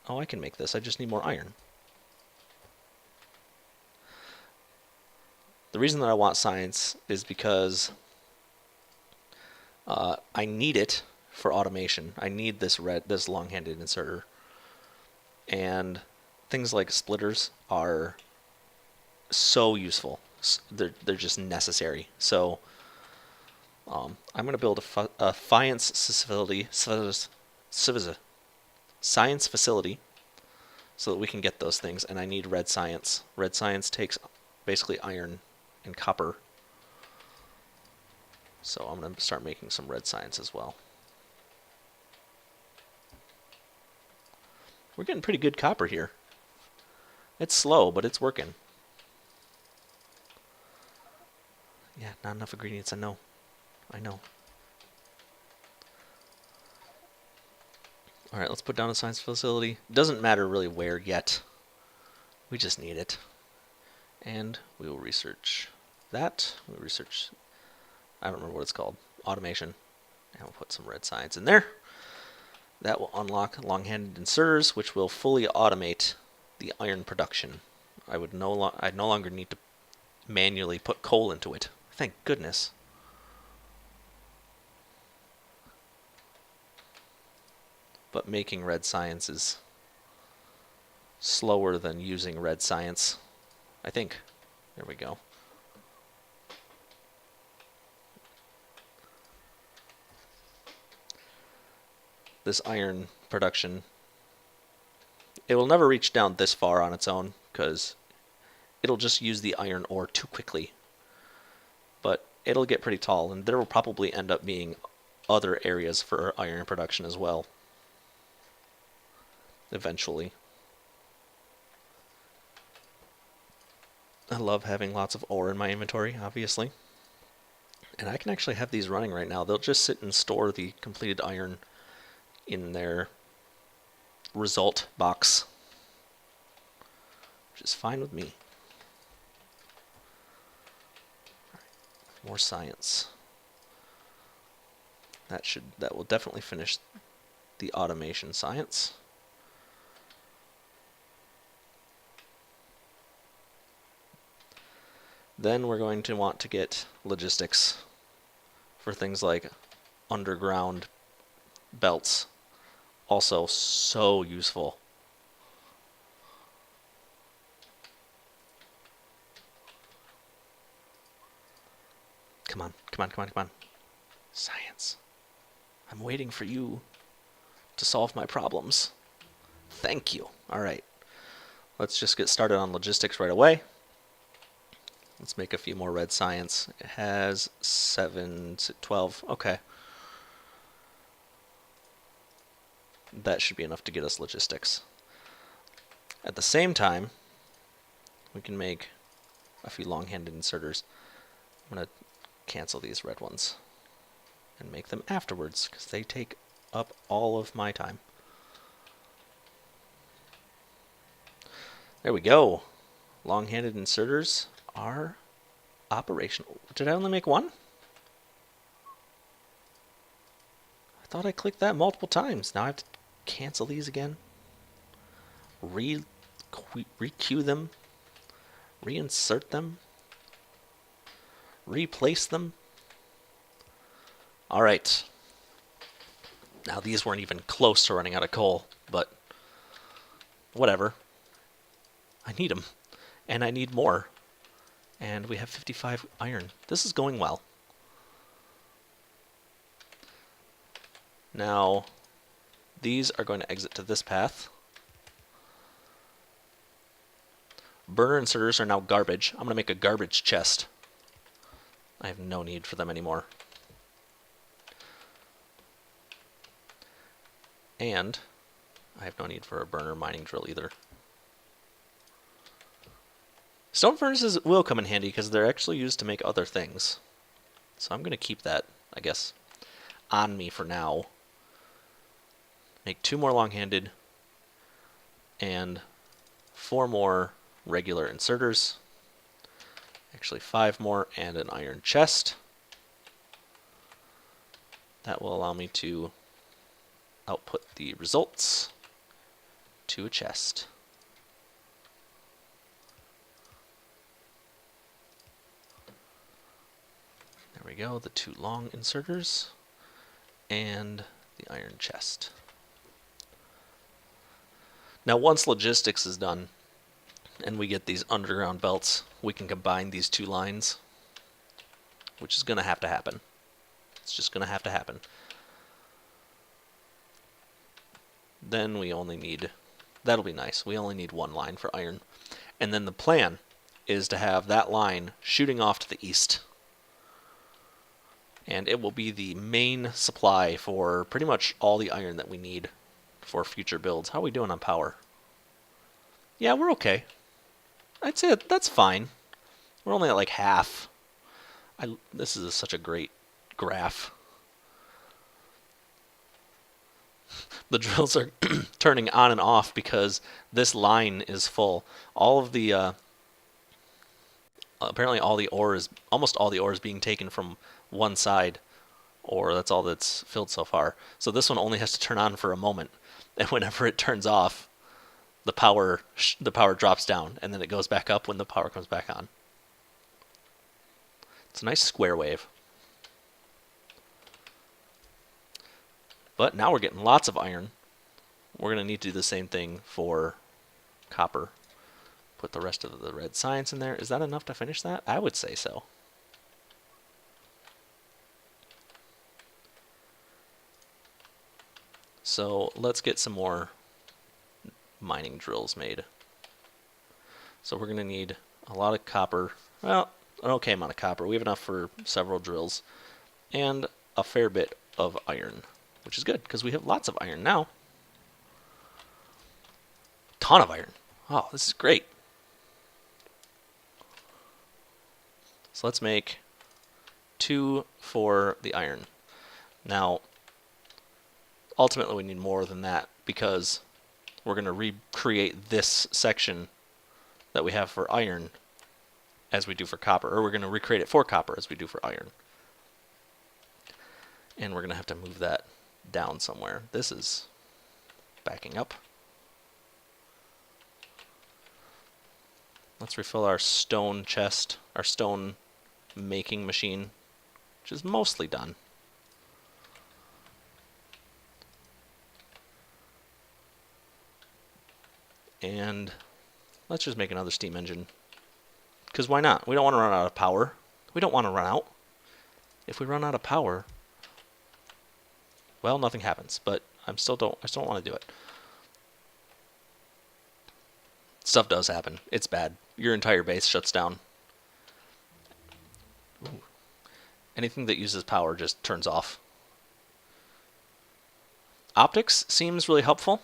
Oh, I can make this. I just need more iron. The reason that I want science is because I need it for automation. I need this long-handed inserter. And things like splitters are so useful. They're just necessary. So I'm going to build a science facility so that we can get those things. And I need red science. Red science takes basically iron and copper. So I'm going to start making some red science as well. We're getting pretty good copper here. It's slow, but it's working. Yeah, not enough ingredients, I know. Alright, let's put down a science facility. Doesn't matter really where yet. We just need it. And we will research that. We'll research, I don't remember what it's called, automation. And we'll put some red science in there. That will unlock long-handed inserters, which will fully automate the iron production. I'd no longer need to manually put coal into it. Thank goodness. But making red science is slower than using red science, I think. There we go. This iron production, it will never reach down this far on its own because it'll just use the iron ore too quickly. But it'll get pretty tall, and there will probably end up being other areas for iron production as well. Eventually. I love having lots of ore in my inventory, obviously. And I can actually have these running right now. They'll just sit and store the completed iron in their result box, which is fine with me. More science. That will definitely finish the automation science. Then we're going to want to get logistics for things like underground belts. Also so useful. Come on. Science. I'm waiting for you to solve my problems. Thank you. Alright. Let's just get started on logistics right away. Let's make a few more red science. It has 7 to 12. Okay. That should be enough to get us logistics. At the same time, we can make a few long-handed inserters. I'm going to cancel these red ones and make them afterwards because they take up all of my time. There we go. Long-handed inserters are operational. Did I only make one? I thought I clicked that multiple times. Now I have to cancel these again. Re-queue them. Reinsert them. Replace them. Alright. Now these weren't even close to running out of coal, but whatever. I need them. And I need more. And we have 55 iron. This is going well. Now, these are going to exit to this path. Burner inserters are now garbage. I'm going to make a garbage chest. I have no need for them anymore. And I have no need for a burner mining drill either. Stone furnaces will come in handy because they're actually used to make other things. So I'm going to keep that, I guess, on me for now. make 2 more long-handed and 4 more regular inserters. Actually 5 more and an iron chest. That will allow me to output the results to a chest. There we go, the 2 long inserters and the iron chest. Now once logistics is done and we get these underground belts, we can combine these 2 lines, which is going to have to happen. It's just going to have to happen. Then we only need, that'll be nice, we only need 1 line for iron. And then the plan is to have that line shooting off to the east. And it will be the main supply for pretty much all the iron that we need for future builds. How are we doing on power? Yeah, we're okay. I'd say that's fine. We're only at like half. This is such a great graph. The drills are turning on and off because this line is full. All of the apparently all the ore is, almost all the ore is being taken from one side, or that's all that's filled so far. So this one only has to turn on for a moment, and whenever it turns off, the power drops down, and then it goes back up when the power comes back on. It's a nice square wave. But now we're getting lots of iron. We're going to need to do the same thing for copper. Put the rest of the red science in there. Is that enough to finish that? I would say so. So let's get some more mining drills made. So we're going to need a lot of copper. Well, an okay amount of copper. We have enough for several drills. And a fair bit of iron, which is good because we have lots of iron now. Ton of iron. Oh, this is great. So let's make 2 for the iron. Now, ultimately we need more than that because we're going to recreate this section that we have for iron as we do for copper, or we're going to recreate it for copper as we do for iron. And we're going to have to move that down somewhere. This is backing up. Let's refill our stone chest, our stone making machine, which is mostly done. And let's just make another steam engine. Because why not? We don't want to run out of power. We don't want to run out. If we run out of power, well, nothing happens. But I still don't want to do it. Stuff does happen. It's bad. Your entire base shuts down. Ooh. Anything that uses power just turns off. Optics seems really helpful.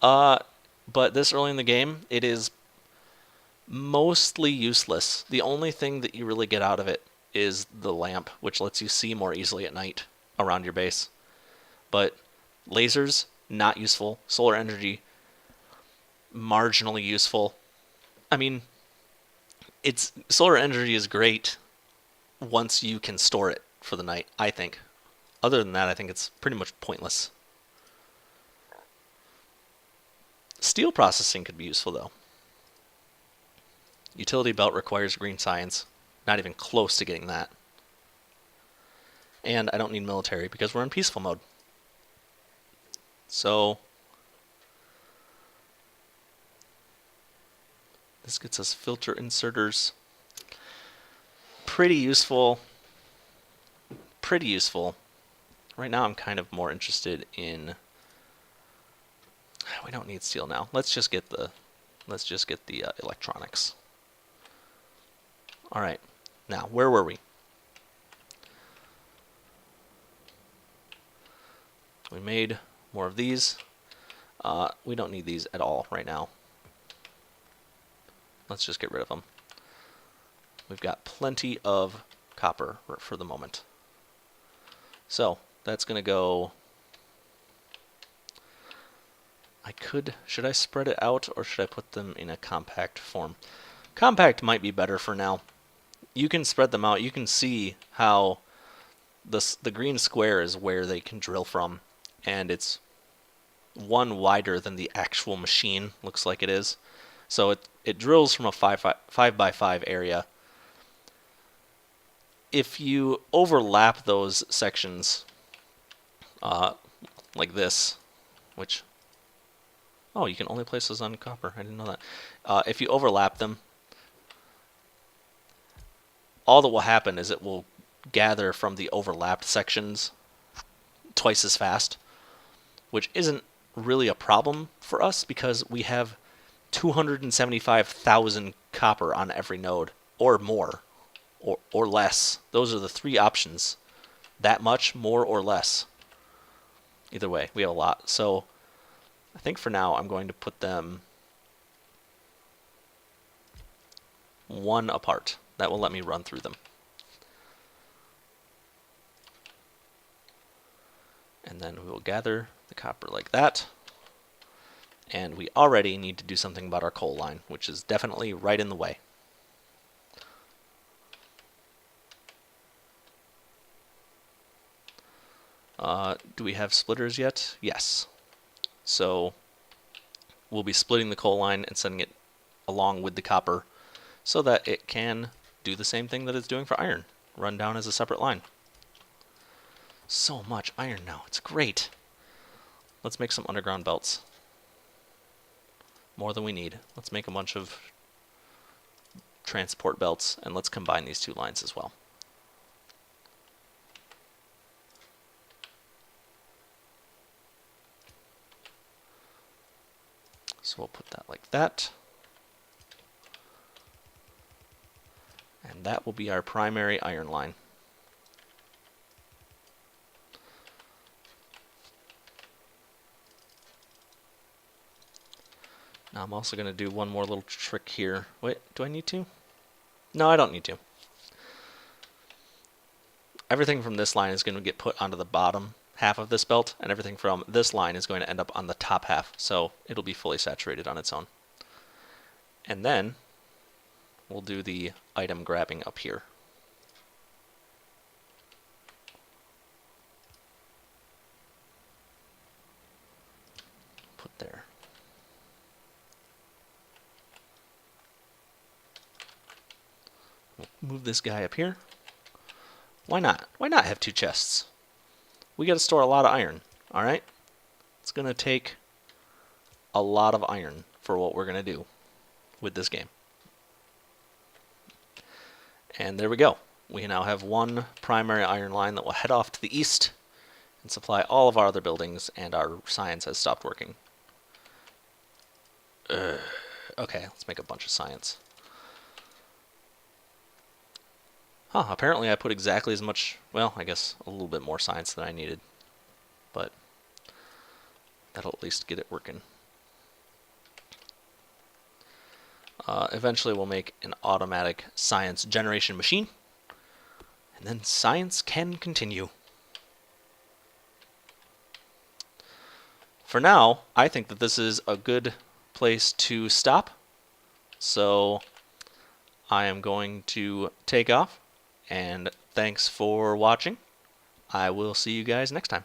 But this early in the game, it is mostly useless. The only thing that you really get out of it is the lamp, which lets you see more easily at night around your base. But lasers, not useful. Solar energy, marginally useful. I mean, solar energy is great once you can store it for the night, I think. Other than that, I think it's pretty much pointless. Steel processing could be useful, though. Utility belt requires green science. Not even close to getting that. And I don't need military because we're in peaceful mode. So this gets us filter inserters. Pretty useful. Pretty useful. Right now I'm kind of more interested in... We don't need steel now. Let's just get the electronics. All right. Now, where were we? We made more of these. We don't need these at all right now. Let's just get rid of them. We've got plenty of copper for the moment. So, that's going to go Should I spread it out or should I put them in a compact form? Compact might be better for now. You can spread them out. You can see how the green square is where they can drill from, and it's one wider than the actual machine looks like it is. So it drills from a 5 by 5 area. If you overlap those sections like this, which, oh, you can only place those on copper. I didn't know that. If you overlap them, all that will happen is it will gather from the overlapped sections twice as fast, which isn't really a problem for us because we have 275,000 copper on every node, or more, or less. Those are the three options. That much, more, or less. Either way, we have a lot. So I think for now I'm going to put them one apart. That will let me run through them. And then we will gather the copper like that. And we already need to do something about our coal line, which is definitely right in the way. Do we have splitters yet? Yes. So we'll be splitting the coal line and sending it along with the copper so that it can do the same thing that it's doing for iron, run down as a separate line. So much iron now. It's great. Let's make some underground belts. More than we need. Let's make a bunch of transport belts, and let's combine these two lines as well. So we'll put that like that. And that will be our primary iron line. Now I'm also going to do one more little trick here. Wait, do I need to? No, I don't need to. Everything from this line is going to get put onto the bottom half of this belt, and everything from this line is going to end up on the top half, so it'll be fully saturated on its own. And then we'll do the item grabbing up here. Put there. We'll move this guy up here. Why not? Why not have two chests? We got to store a lot of iron, all right? It's going to take a lot of iron for what we're going to do with this game. And there we go. We now have one primary iron line that will head off to the east and supply all of our other buildings, and our science has stopped working. Okay, let's make a bunch of science. Huh, apparently I put exactly as much, well, I guess a little bit more science than I needed. But that'll at least get it working. Eventually we'll make an automatic science generation machine, and then science can continue. For now, I think that this is a good place to stop. So I am going to take off, and thanks for watching. I will see you guys next time.